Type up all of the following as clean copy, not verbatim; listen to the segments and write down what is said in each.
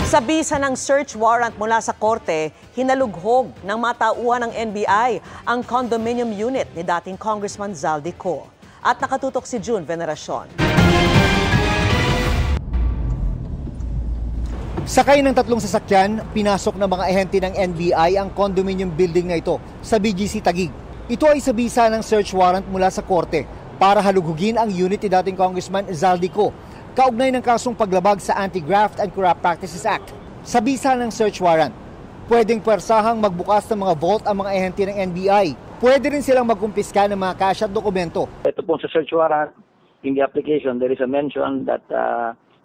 Sa bisa ng search warrant mula sa korte, hinalughog ng matauhan ng NBI ang condominium unit ni dating Congressman Zaldico. At nakatutok si June Veneracion. Sakay ng tatlong sasakyan, pinasok ng mga ahente ng NBI ang condominium building na ito sa BGC Taguig. Ito ay sa bisa ng search warrant mula sa korte para halughugin ang unit ni dating Congressman Zaldico, kaugnay ng kasong paglabag sa Anti-Graft and Corrupt Practices Act. Sa bisa ng search warrant, pwedeng pwersahang magbukas ng mga vault ang mga ahente ng NBI. Pwede rin silang magkumpiska ng mga cash at dokumento. Ito po sa search warrant, in the application, there is a mention that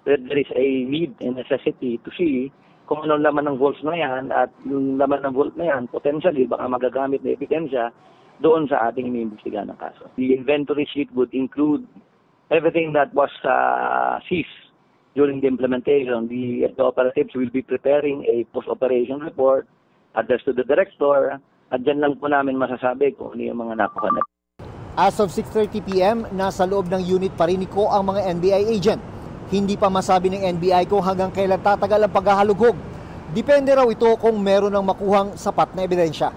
there is a need and necessity to see kung anong laman ng vaults na yan, at yung laman ng vault na yan, potentially baka magagamit na ebidensya doon sa ating iniimbestigahan ng kaso. The inventory sheet would include everything that was seized during the implementation. The operatives will be preparing a post-operation report addressed to the director, at dyan lang po namin masasabi kung ano yung mga nakuha na. As of 6:30 p.m., nasa loob ng unit pa rin ni Ko ang mga NBI agent. Hindi pa masabi ng NBI kung hanggang kailan tatagal ang paghahalughog. Depende raw ito kung meron ng makuhang sapat na ebidensya.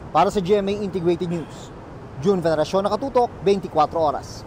Para sa GMA Integrated News, June Veneracion, nakatutok, 24 oras.